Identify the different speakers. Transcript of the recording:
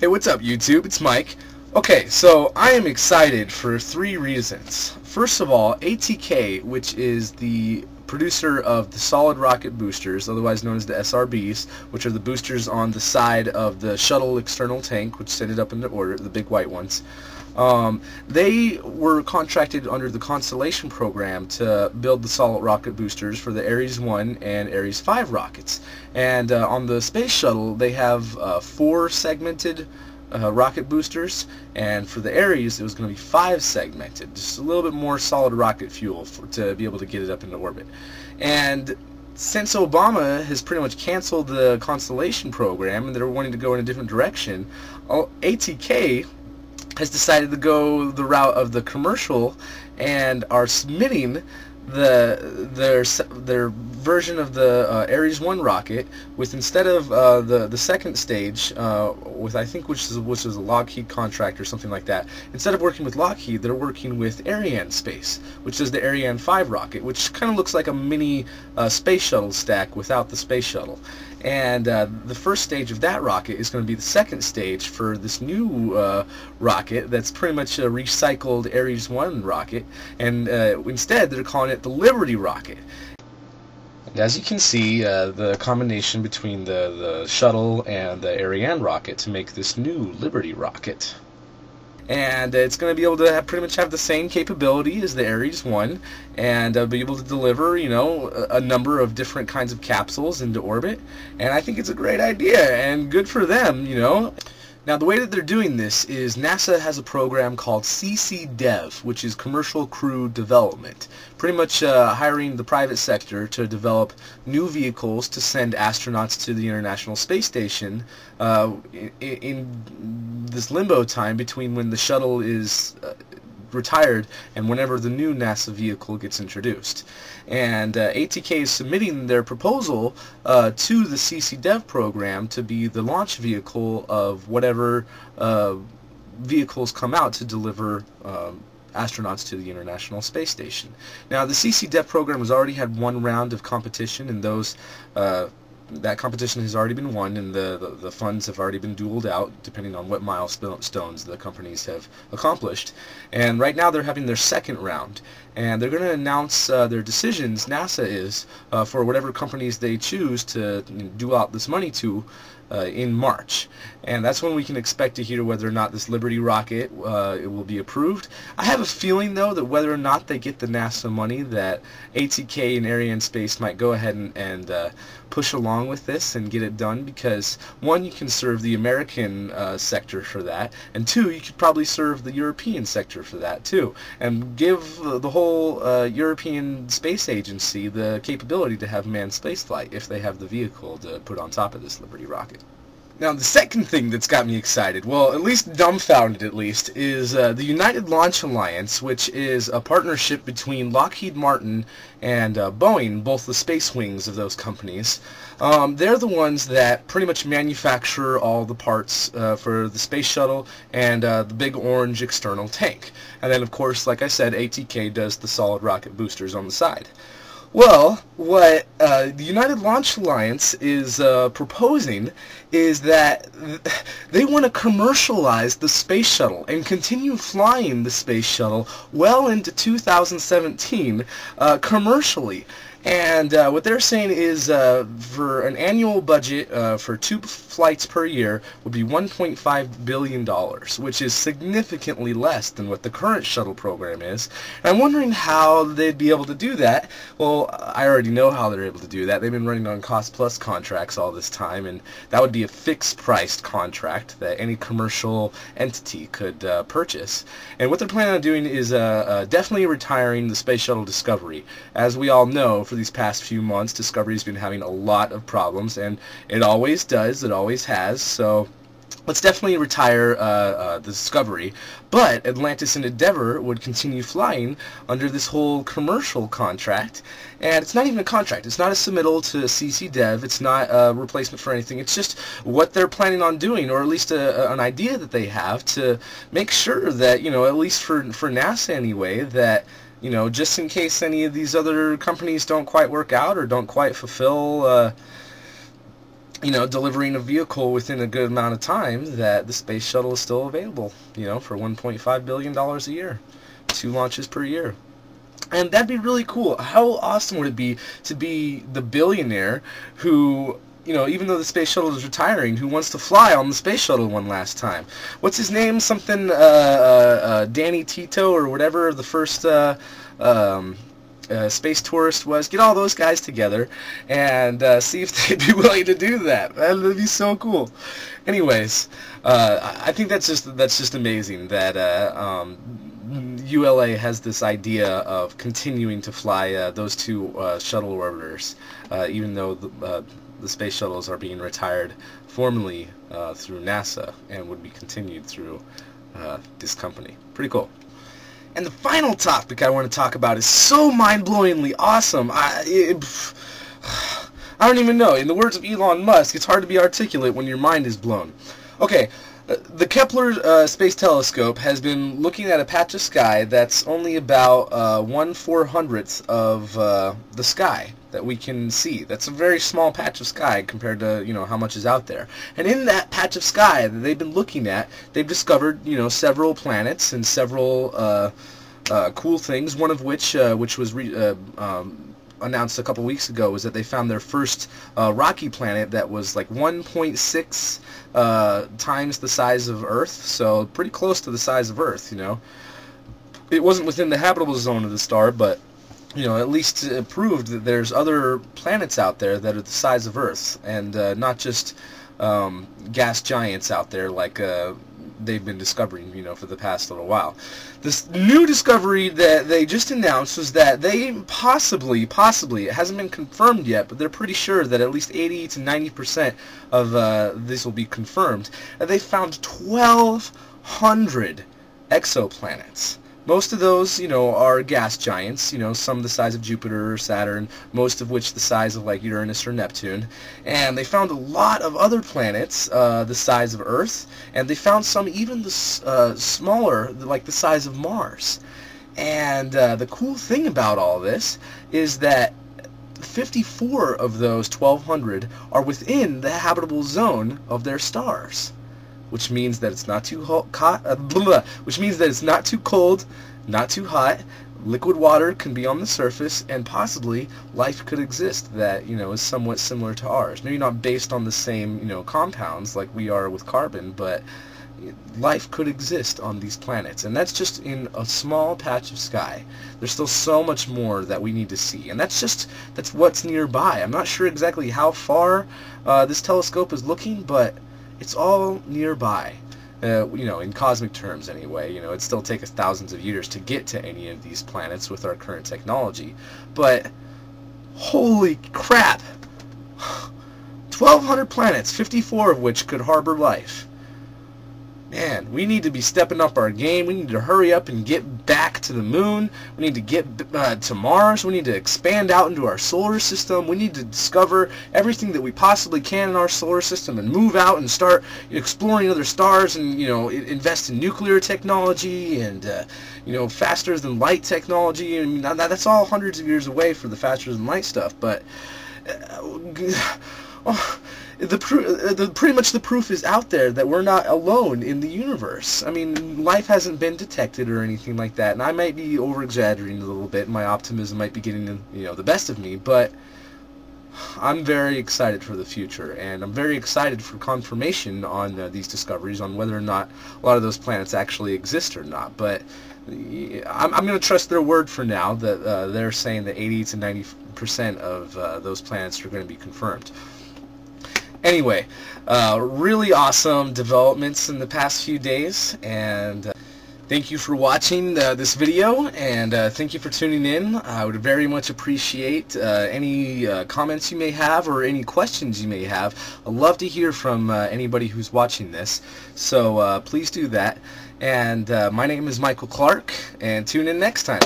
Speaker 1: Hey, what's up, YouTube? It's Mike. Okay, so I am excited for three reasons. First of all, ATK, which is the producer of the solid rocket boosters, otherwise known as the SRBs, which are the boosters on the side of the shuttle external tank, which send it up into orbit, the big white ones. They were contracted under the Constellation program to build the solid rocket boosters for the Ares 1 and Ares 5 rockets. And on the space shuttle, they have 4 segmented rocket boosters, and for the Ares it was going to be 5 segmented, just a little bit more solid rocket fuel to be able to get it up into orbit. And since Obama has pretty much canceled the Constellation program and they're wanting to go in a different direction, ATK has decided to go the route of the commercial and are submitting their version of the Ares 1 rocket with, instead of the second stage with, I think, which is a Lockheed contract or something like that, instead of working with Lockheed, they're working with Arianespace, which is the Ariane 5 rocket, which kind of looks like a mini space shuttle stack without the space shuttle. And the first stage of that rocket is going to be the second stage for this new rocket that's pretty much a recycled Ares 1 rocket, and instead they're calling it the Liberty rocket. And as you can see, the combination between the shuttle and the Ariane rocket to make this new Liberty rocket. And it's going to be able to pretty much have the same capability as the Ares 1, and be able to deliver, you know, a number of different kinds of capsules into orbit. And I think it's a great idea, and good for them, you know. Now, the way that they're doing this is NASA has a program called CCDev, which is Commercial Crew Development, pretty much hiring the private sector to develop new vehicles to send astronauts to the International Space Station in this limbo time between when the shuttle is retired and whenever the new NASA vehicle gets introduced. And ATK is submitting their proposal to the CCDev program to be the launch vehicle of whatever vehicles come out to deliver astronauts to the International Space Station. Now, the CCDev program has already had one round of competition, and that competition has already been won, and the funds have already been doled out depending on what milestones the companies have accomplished. And right now they're having their second round, and they're going to announce their decisions, NASA is, for whatever companies they choose to do out this money to in March. And that's when we can expect to hear whether or not this Liberty rocket it will be approved. I have a feeling, though, that whether or not they get the NASA money, that ATK and Arianespace might go ahead and push along with this and get it done, because one, you can serve the American sector for that, and two, you could probably serve the European sector for that too, and give the whole European Space Agency the capability to have manned spaceflight if they have the vehicle to put on top of this Liberty rocket. Now, the second thing that's got me excited, well, at least dumbfounded at least, is the United Launch Alliance, which is a partnership between Lockheed Martin and Boeing, both the space wings of those companies. They're the ones that pretty much manufacture all the parts for the space shuttle and the big orange external tank. And then, of course, like I said, ATK does the solid rocket boosters on the side. Well, what the United Launch Alliance is proposing is that they want to commercialize the space shuttle and continue flying the space shuttle well into 2017 commercially. And what they're saying is for an annual budget for 2 flights per year would be $1.5 billion, which is significantly less than what the current shuttle program is. And I'm wondering how they'd be able to do that. Well, I already know how they're able to do that. They've been running on cost-plus contracts all this time, and that would be a fixed-priced contract that any commercial entity could purchase. And what they're planning on doing is definitely retiring the Space Shuttle Discovery. As we all know, for these past few months, Discovery's been having a lot of problems, and it always does, it always has, so let's definitely retire the Discovery. But Atlantis and Endeavour would continue flying under this whole commercial contract, and it's not even a contract, it's not a submittal to CCDev, it's not a replacement for anything, it's just what they're planning on doing, or at least an idea that they have to make sure that, you know, at least for NASA anyway, that, you know, just in case any of these other companies don't quite work out or don't quite fulfill delivering a vehicle within a good amount of time, that the space shuttle is still available, for $1.5 billion a year. 2 launches per year. And that'd be really cool. How awesome would it be to be the billionaire who, even though the space shuttle is retiring, who wants to fly on the space shuttle one last time? What's his name? Something, Danny Tito or whatever, the first space tourist was. Get all those guys together and see if they'd be willing to do that. That'd be so cool. Anyways, I think that's just amazing that ULA has this idea of continuing to fly those 2 shuttle orbiters, even though the space shuttles are being retired formally through NASA and would be continued through this company. Pretty cool. And the final topic I want to talk about is so mind-blowingly awesome. I don't even know. In the words of Elon Musk, it's hard to be articulate when your mind is blown. Okay, the Kepler Space Telescope has been looking at a patch of sky that's only about 1/400th of the sky that we can see. That's a very small patch of sky compared to, how much is out there. And in that patch of sky that they've been looking at, they've discovered, several planets and several cool things. One of which was announced a couple weeks ago, was that they found their first rocky planet that was like 1.6 times the size of Earth, so pretty close to the size of Earth. It wasn't within the habitable zone of the star, but at least it proved that there's other planets out there that are the size of Earth, and not just gas giants out there like they've been discovering, for the past little while. This new discovery that they just announced was that they possibly, it hasn't been confirmed yet, but they're pretty sure that at least 80 to 90% of this will be confirmed. They found 1,200 exoplanets. Most of those, are gas giants, some the size of Jupiter or Saturn, most of which the size of like Uranus or Neptune. And they found a lot of other planets the size of Earth, and they found some even smaller, like the size of Mars. And the cool thing about all this is that 54 of those 1,200 are within the habitable zone of their stars, which means that it's not too hot, which means that it's not too cold, not too hot. Liquid water can be on the surface, and possibly life could exist that is somewhat similar to ours. Maybe not based on the same compounds like we are with carbon, but life could exist on these planets, and that's just in a small patch of sky. There's still so much more that we need to see, and that's what's nearby. I'm not sure exactly how far this telescope is looking, but it's all nearby, in cosmic terms anyway. It'd still take us thousands of years to get to any of these planets with our current technology. But, holy crap! 1,200 planets, 54 of which could harbor life. Man, we need to be stepping up our game. We need to hurry up and get back to the moon. We need to get to Mars. We need to expand out into our solar system. We need to discover everything that we possibly can in our solar system and move out and start exploring other stars and, invest in nuclear technology and, faster than light technology. I mean, that's all hundreds of years away for the faster than light stuff, but pretty much the proof is out there that we're not alone in the universe. I mean, life hasn't been detected or anything like that, and I might be over-exaggerating a little bit. My optimism might be getting the best of me, but I'm very excited for the future, and I'm very excited for confirmation on these discoveries, on whether or not a lot of those planets actually exist or not. But I'm going to trust their word for now, that they're saying that 80 to 90% of those planets are going to be confirmed. Anyway, really awesome developments in the past few days, and thank you for watching this video, and thank you for tuning in. I would very much appreciate any comments you may have or any questions you may have. I'd love to hear from anybody who's watching this, so please do that. And my name is Michael Clark, and tune in next time.